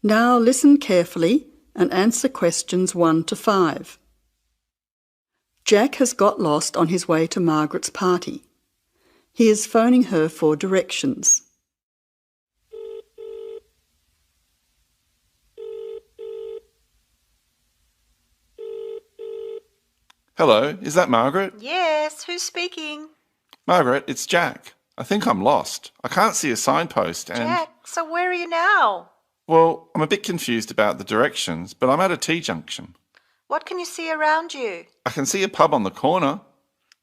Now listen carefully and answer questions 1 to 5. Jack has got lost on his way to Margaret's party. He is phoning her for directions. Hello, is that Margaret? Yes, who's speaking? Margaret, it's Jack. I think I'm lost. I can't see a signpost and... Jack, so where are you now? Well, I'm a bit confused about the directions, but I'm at a T-junction. What can you see around you? I can see a pub on the corner.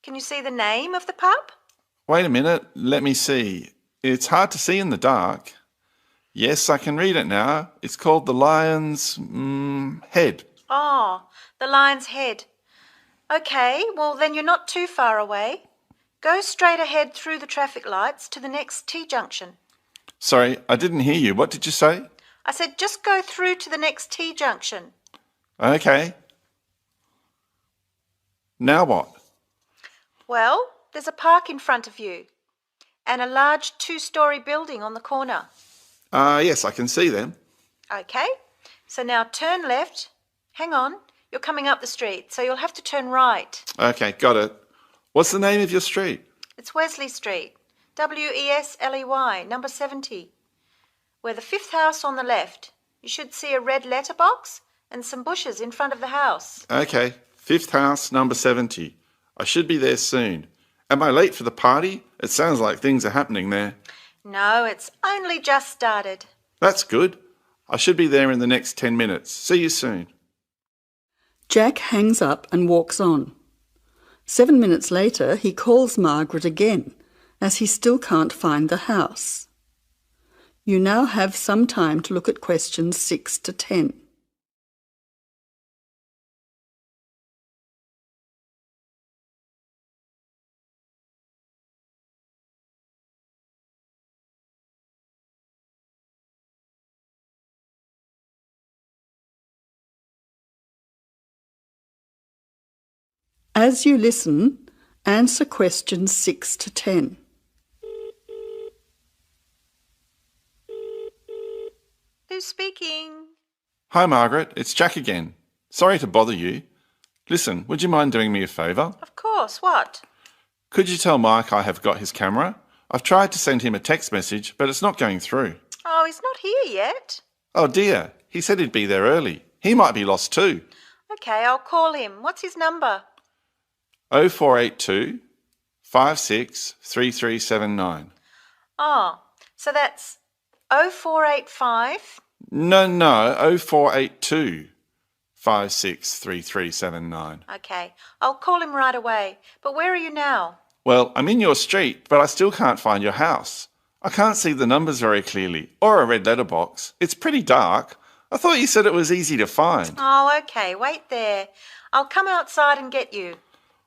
Can you see the name of the pub? Wait a minute, let me see. It's hard to see in the dark. Yes, I can read it now. It's called the Lion's Head. Oh, the Lion's Head. Okay, well then you're not too far away. Go straight ahead through the traffic lights to the next T-junction. Sorry, I didn't hear you. What did you say? I said just go through to the next T-junction. Okay. Now what? Well, there's a park in front of you and a large 2-story building on the corner. Yes, I can see them. Okay, so now turn left. Hang on, you're coming up the street, so you'll have to turn right. Okay, got it. What's the name of your street? It's Wesley Street, Wesley, number 70. We're the 5th house on the left. You should see a red letterbox and some bushes in front of the house. Okay, 5th house, number 70. I should be there soon. Am I late for the party? It sounds like things are happening there. No, it's only just started. That's good. I should be there in the next 10 minutes. See you soon. Jack hangs up and walks on. 7 minutes later, he calls Margaret again, as he still can't find the house. You now have some time to look at questions 6 to 10. As you listen, answer questions 6 to 10. Who's speaking? Hi, Margaret. It's Jack again. Sorry to bother you. Listen, would you mind doing me a favour? Of course, what? Could you tell Mike I have got his camera? I've tried to send him a text message, but it's not going through. Oh, he's not here yet. Oh dear, he said he'd be there early. He might be lost too. Okay, I'll call him. What's his number? 0482 563379. Oh, so that's 0485. No, 0482 563379. Okay, I'll call him right away. But where are you now? Well, I'm in your street, but I still can't find your house. I can't see the numbers very clearly, or a red letterbox. It's pretty dark. I thought you said it was easy to find. Oh, okay, wait there. I'll come outside and get you.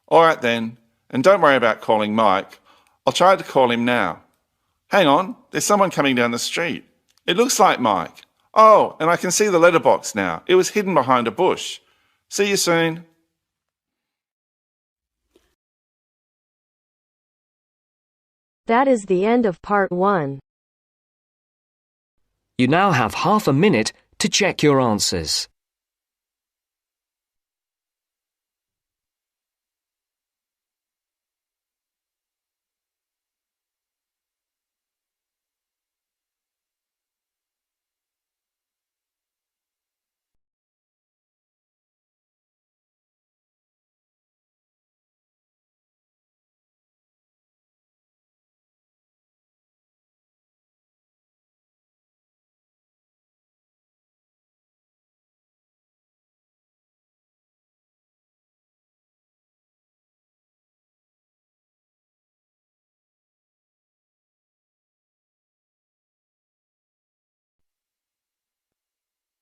All right then, and don't worry about calling Mike. I'll try to call him now. Hang on, there's someone coming down the street. It looks like Mike. Oh, and I can see the letterbox now. It was hidden behind a bush. See you soon. That is the end of part 1. You now have half a minute to check your answers.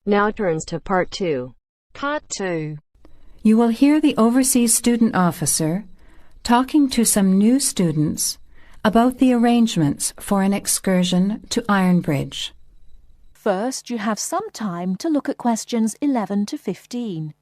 Now turns to part 2. Part 2. You will hear the Overseas Student Officer talking to some new students about the arrangements for an excursion to Ironbridge. First, you have some time to look at questions 11 to 15.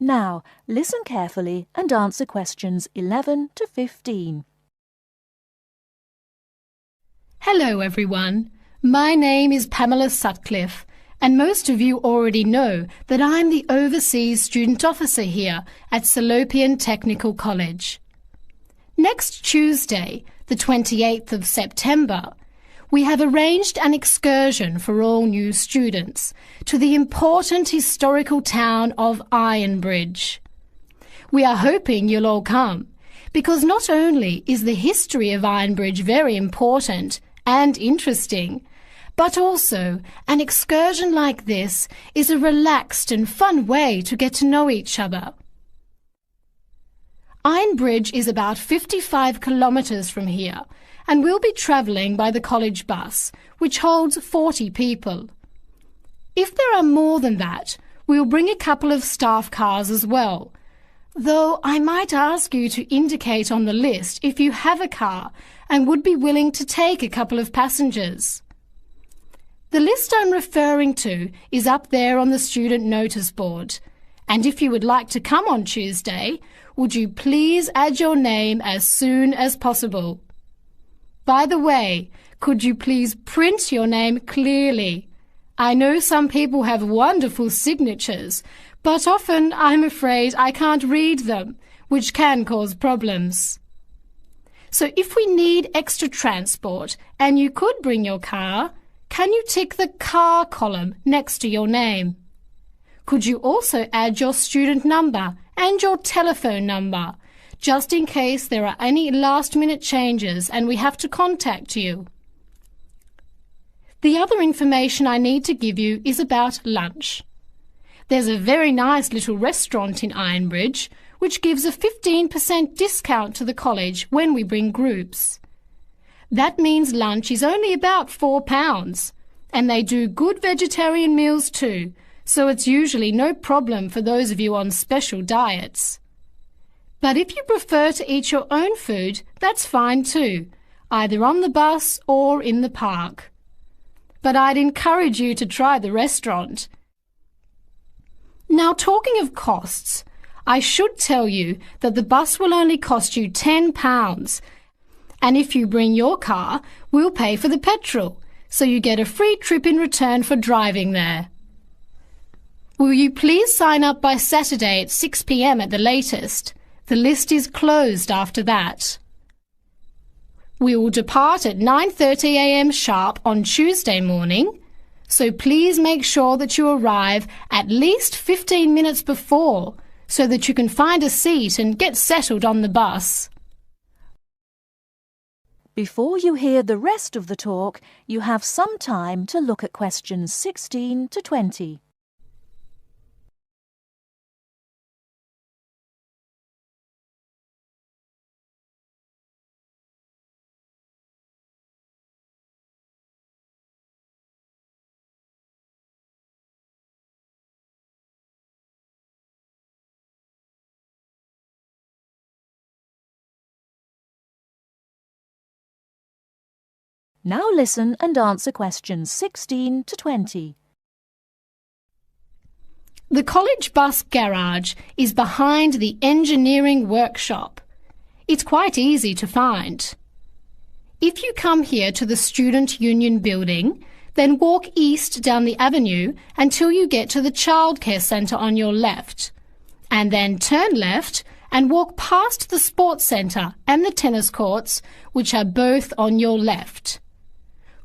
Now, listen carefully and answer questions 11 to 15. Hello everyone, my name is Pamela Sutcliffe and most of you already know that I'm the Overseas Student Officer here at Salopian Technical College. Next Tuesday, the 28th of September, we have arranged an excursion for all new students to the important historical town of Ironbridge. We are hoping you'll all come because not only is the history of Ironbridge very important and interesting, but also an excursion like this is a relaxed and fun way to get to know each other. Ironbridge is about 55 kilometres from here, and we'll be travelling by the college bus, which holds 40 people. If there are more than that, we'll bring a couple of staff cars as well, though I might ask you to indicate on the list if you have a car and would be willing to take a couple of passengers. The list I'm referring to is up there on the student notice board, and if you would like to come on Tuesday, would you please add your name as soon as possible? By the way, could you please print your name clearly? I know some people have wonderful signatures, but often I'm afraid I can't read them, which can cause problems. So if we need extra transport and you could bring your car, can you tick the car column next to your name? Could you also add your student number and your telephone number, just in case there are any last-minute changes and we have to contact you? The other information I need to give you is about lunch. There's a very nice little restaurant in Ironbridge which gives a 15% discount to the college when we bring groups. That means lunch is only about £4, and they do good vegetarian meals too, so it's usually no problem for those of you on special diets. But if you prefer to eat your own food, that's fine too, either on the bus or in the park. But I'd encourage you to try the restaurant. Now, talking of costs, I should tell you that the bus will only cost you £10, and if you bring your car, we'll pay for the petrol, so you get a free trip in return for driving there. Will you please sign up by Saturday at 6 p.m. at the latest? The list is closed after that. We will depart at 9:30 a.m. sharp on Tuesday morning, so please make sure that you arrive at least 15 minutes before so that you can find a seat and get settled on the bus. Before you hear the rest of the talk, you have some time to look at questions 16 to 20. Now listen and answer questions 16 to 20. The college bus garage is behind the engineering workshop. It's quite easy to find. If you come here to the Student Union building, then walk east down the avenue until you get to the childcare centre on your left, and then turn left and walk past the sports centre and the tennis courts, which are both on your left.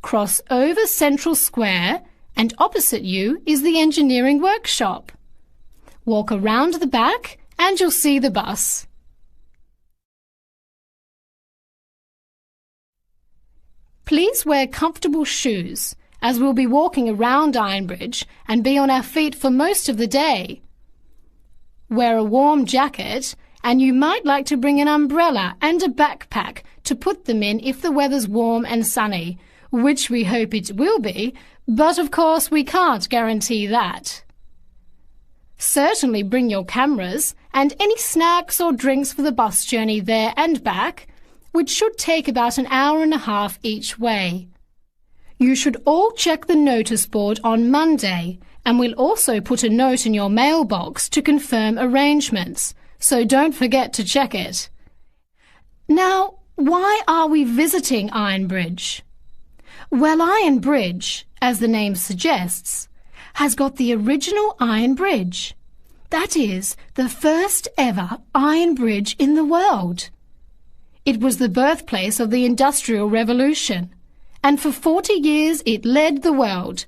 Cross over Central Square, and opposite you is the engineering workshop. Walk around the back and you'll see the bus. Please wear comfortable shoes, as we'll be walking around Ironbridge and be on our feet for most of the day. Wear a warm jacket, and you might like to bring an umbrella and a backpack to put them in if the weather's warm and sunny, which we hope it will be, but of course we can't guarantee that. Certainly bring your cameras and any snacks or drinks for the bus journey there and back, which should take about an hour and a half each way. You should all check the notice board on Monday and we'll also put a note in your mailbox to confirm arrangements, so don't forget to check it. Now, why are we visiting Iron Bridge? Well, Iron Bridge, as the name suggests, has got the original iron bridge. That is, the first ever iron bridge in the world. It was the birthplace of the Industrial Revolution, and for 40 years it led the world,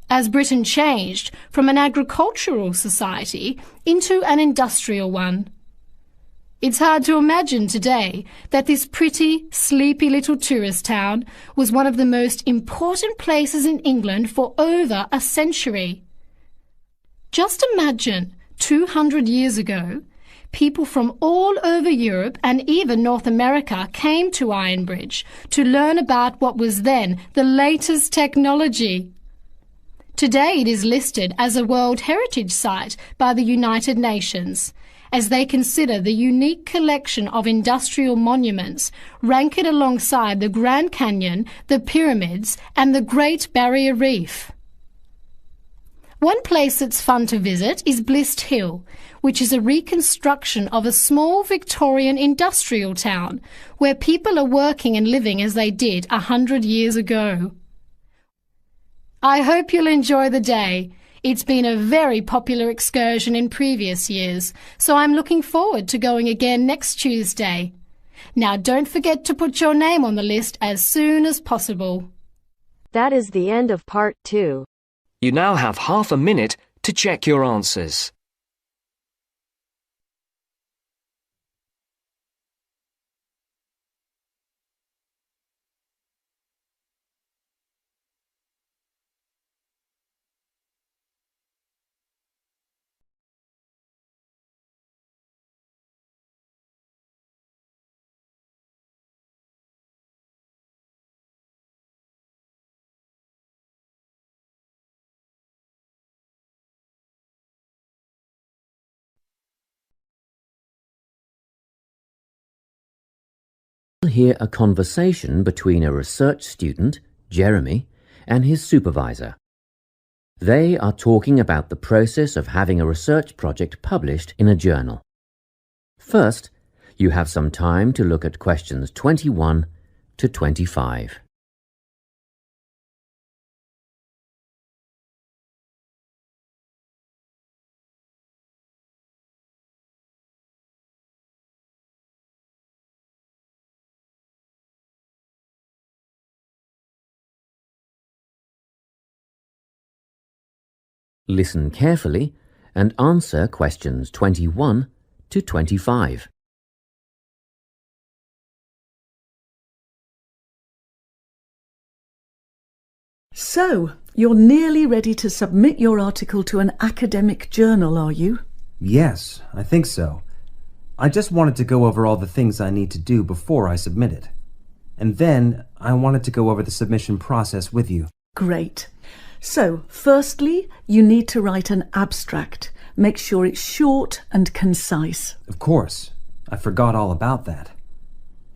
as Britain changed from an agricultural society into an industrial one. It's hard to imagine today that this pretty, sleepy little tourist town was one of the most important places in England for over a century. Just imagine, 200 years ago, people from all over Europe and even North America came to Iron Bridge to learn about what was then the latest technology. Today it is listed as a World Heritage Site by the United Nations, as they consider the unique collection of industrial monuments rank it alongside the Grand Canyon, the pyramids and the Great Barrier Reef. One place that's fun to visit is Blist Hill, which is a reconstruction of a small Victorian industrial town where people are working and living as they did 100 years ago. I hope you'll enjoy the day. It's been a very popular excursion in previous years, so I'm looking forward to going again next Tuesday. Now don't forget to put your name on the list as soon as possible. That is the end of part 2. You now have half a minute to check your answers. Hear a conversation between a research student, Jeremy, and his supervisor. They are talking about the process of having a research project published in a journal. First, you have some time to look at questions 21 to 25. Listen carefully and answer questions 21 to 25. So, you're nearly ready to submit your article to an academic journal, are you? Yes, I think so. I just wanted to go over all the things I need to do before I submit it. And then I wanted to go over the submission process with you. Great. So, firstly, you need to write an abstract. Make sure it's short and concise. Of course. I forgot all about that.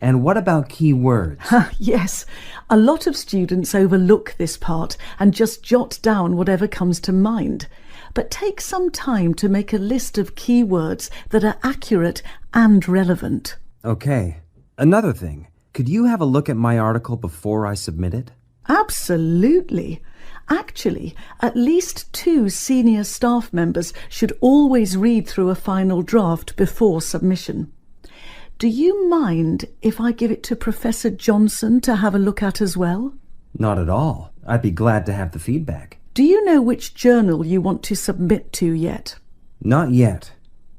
And what about key words? Yes, a lot of students overlook this part and just jot down whatever comes to mind. But take some time to make a list of key words that are accurate and relevant. Okay. Another thing. Could you have a look at my article before I submit it? Absolutely. Actually, at least 2 senior staff members should always read through a final draft before submission. Do you mind if I give it to Professor Johnson to have a look at as well? Not at all. I'd be glad to have the feedback. Do you know which journal you want to submit to yet? Not yet.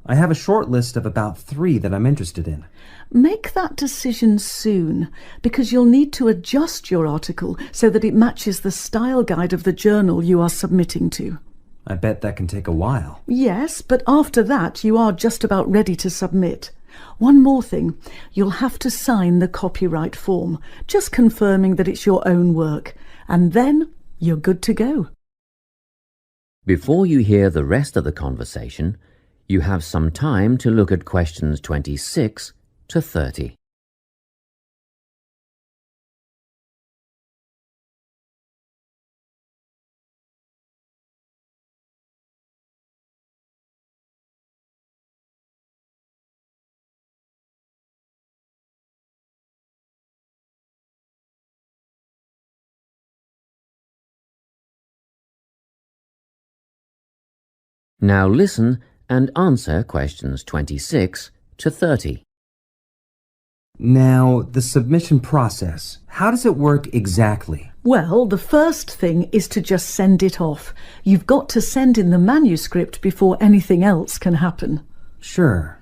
I have a short list of about 3 that I'm interested in. Make that decision soon, because you'll need to adjust your article so that it matches the style guide of the journal you are submitting to. I bet that can take a while. Yes, but after that you are just about ready to submit. One more thing, you'll have to sign the copyright form, just confirming that it's your own work, and then you're good to go. Before you hear the rest of the conversation, you have some time to look at questions 26 to 30. Now listen and answer questions 26 to 30. Now, the submission process. How does it work exactly? Well, the first thing is to just send it off. You've got to send in the manuscript before anything else can happen. Sure.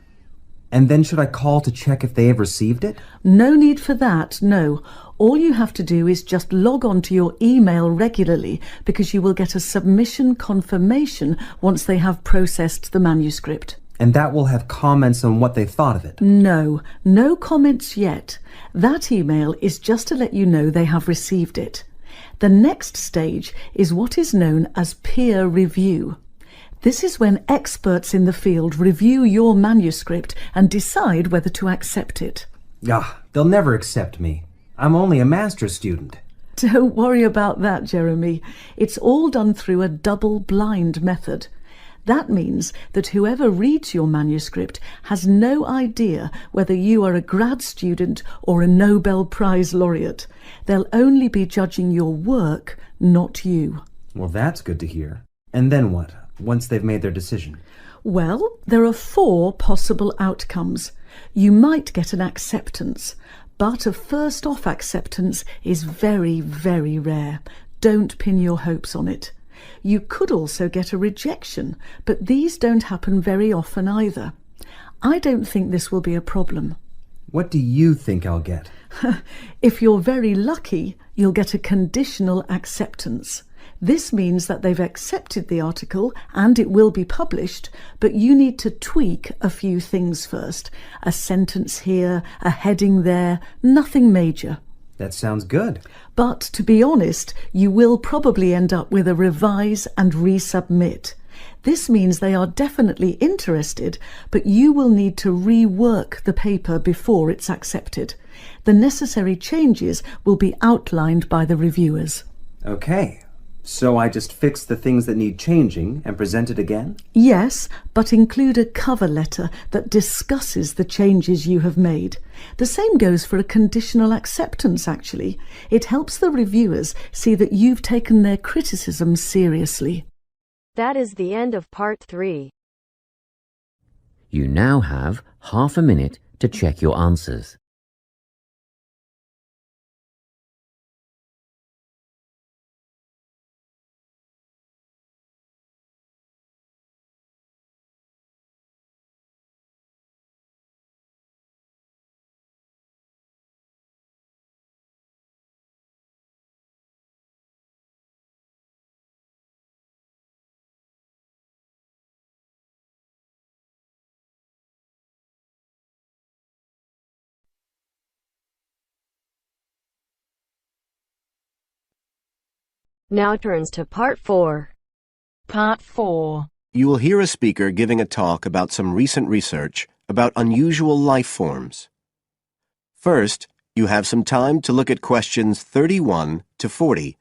And then should I call to check if they have received it? No need for that, no. All you have to do is just log on to your email regularly, because you will get a submission confirmation once they have processed the manuscript. And that will have comments on what they thought of it? No comments yet. That email is just to let you know they have received it. The next stage is what is known as peer review. This is when experts in the field review your manuscript and decide whether to accept it. They'll never accept me. I'm only a master's student. Don't worry about that, Jeremy. It's all done through a double-blind method. That means that whoever reads your manuscript has no idea whether you are a grad student or a Nobel Prize laureate. They'll only be judging your work, not you. Well, that's good to hear. And then what, once they've made their decision? Well, there are 4 possible outcomes. You might get an acceptance, but a first-off acceptance is very, very rare. Don't pin your hopes on it. You could also get a rejection, but these don't happen very often either. I don't think this will be a problem. What do you think I'll get? If you're very lucky, you'll get a conditional acceptance. This means that they've accepted the article and it will be published, but you need to tweak a few things first. A sentence here, a heading there, nothing major. That sounds good. But to be honest, you will probably end up with a revise and resubmit. This means they are definitely interested, but you will need to rework the paper before it's accepted. The necessary changes will be outlined by the reviewers. Okay. So I just fix the things that need changing and present it again? Yes, but include a cover letter that discusses the changes you have made. The same goes for a conditional acceptance, actually. It helps the reviewers see that you've taken their criticism seriously. That is the end of part 3. You now have half a minute to check your answers. Now turns to part 4. Part 4. You will hear a speaker giving a talk about some recent research about unusual life forms. First, you have some time to look at questions 31 to 40.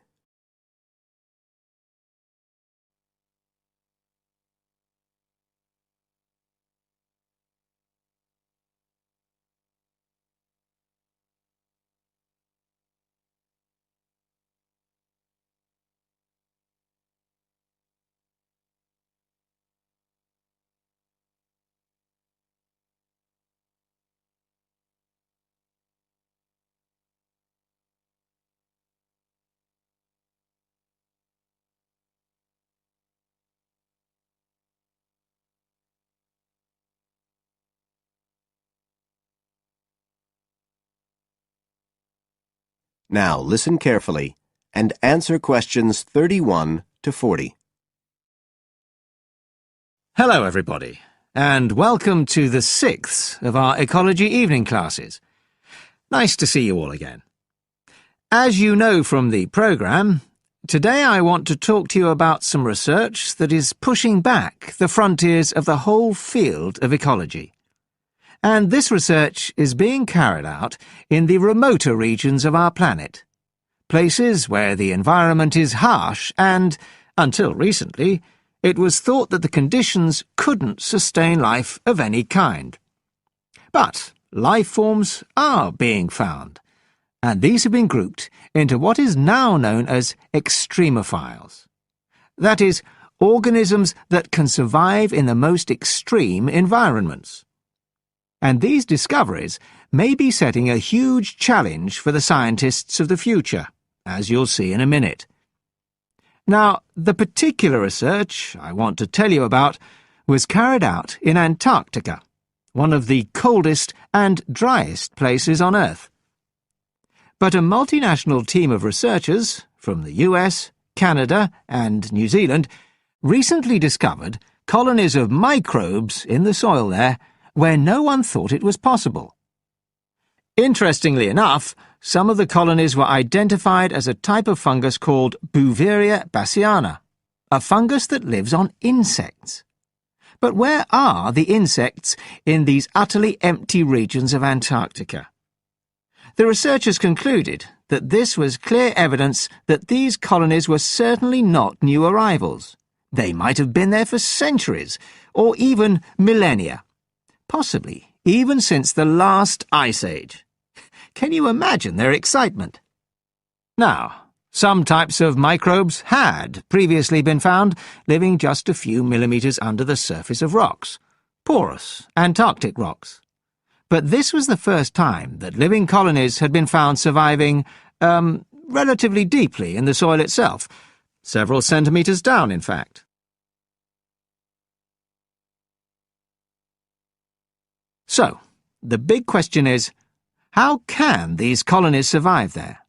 Now listen carefully and answer questions 31 to 40. Hello everybody, and welcome to the 6th of our ecology evening classes. Nice to see you all again. As you know from the programme, today I want to talk to you about some research that is pushing back the frontiers of the whole field of ecology. And this research is being carried out in the remoter regions of our planet, places where the environment is harsh and, until recently, it was thought that the conditions couldn't sustain life of any kind. But life forms are being found, and these have been grouped into what is now known as extremophiles. That is, organisms that can survive in the most extreme environments. And these discoveries may be setting a huge challenge for the scientists of the future, as you'll see in a minute. Now, the particular research I want to tell you about was carried out in Antarctica, one of the coldest and driest places on Earth. But a multinational team of researchers from the US, Canada, and New Zealand recently discovered colonies of microbes in the soil there where no one thought it was possible. Interestingly enough, some of the colonies were identified as a type of fungus called Bouveria bassiana, a fungus that lives on insects. But where are the insects in these utterly empty regions of Antarctica? The researchers concluded that this was clear evidence that these colonies were certainly not new arrivals. They might have been there for centuries, or even millennia, possibly even since the last ice age. Can you imagine their excitement? Now, some types of microbes had previously been found living just a few millimetres under the surface of rocks, porous Antarctic rocks. But this was the first time that living colonies had been found surviving, relatively deeply in the soil itself, several centimetres down, in fact. So, the big question is, how can these colonies survive there?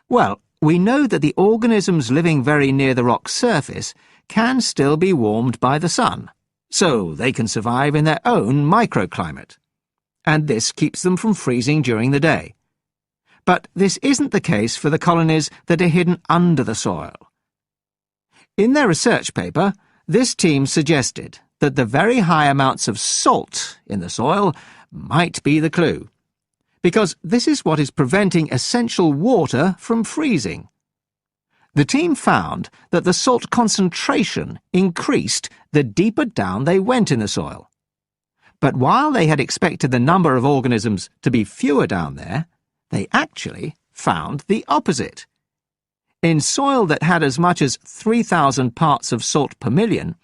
Well, we know that the organisms living very near the rock's surface can still be warmed by the sun, so they can survive in their own microclimate. And this keeps them from freezing during the day. But this isn't the case for the colonies that are hidden under the soil. In their research paper, this team suggested that the very high amounts of salt in the soil might be the clue, because this is what is preventing essential water from freezing. The team found that the salt concentration increased the deeper down they went in the soil. But while they had expected the number of organisms to be fewer down there, they actually found the opposite. In soil that had as much as 3,000 parts of salt per million,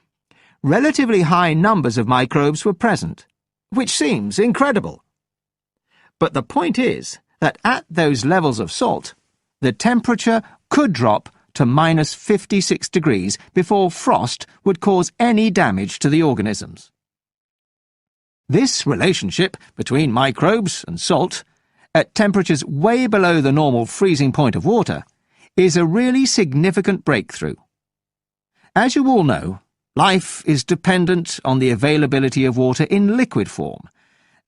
relatively high numbers of microbes were present, which seems incredible. But the point is that at those levels of salt, the temperature could drop to minus 56 degrees before frost would cause any damage to the organisms. This relationship between microbes and salt, at temperatures way below the normal freezing point of water, is a really significant breakthrough. As you all know, life is dependent on the availability of water in liquid form,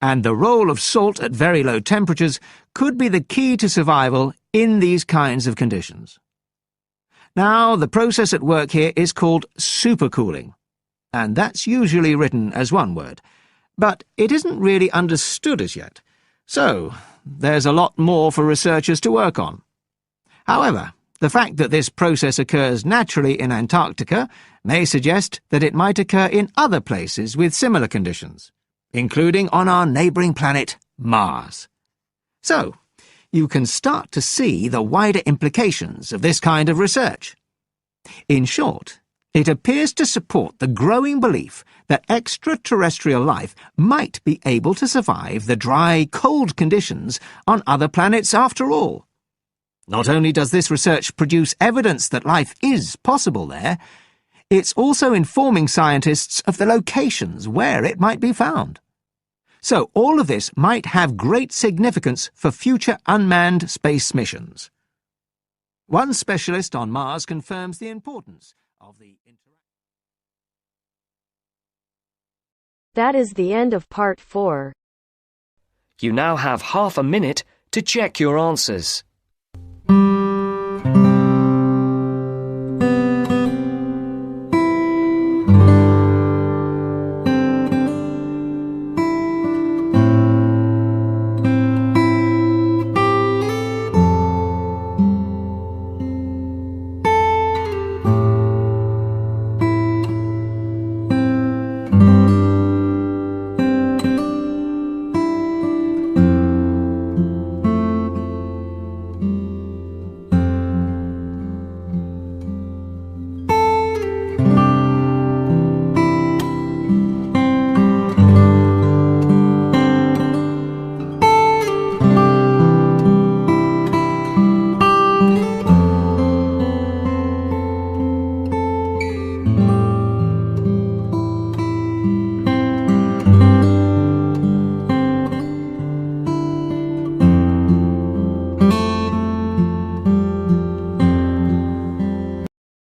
and the role of salt at very low temperatures could be the key to survival in these kinds of conditions. Now, the process at work here is called supercooling, and that's usually written as one word, but it isn't really understood as yet, so there's a lot more for researchers to work on. However, the fact that this process occurs naturally in Antarctica may suggest that it might occur in other places with similar conditions, including on our neighbouring planet, Mars. So, you can start to see the wider implications of this kind of research. In short, it appears to support the growing belief that extraterrestrial life might be able to survive the dry, cold conditions on other planets after all. Not only does this research produce evidence that life is possible there, it's also informing scientists of the locations where it might be found. So all of this might have great significance for future unmanned space missions. One specialist on Mars confirms the importance of the interaction. That is the end of part 4. You now have half a minute to check your answers.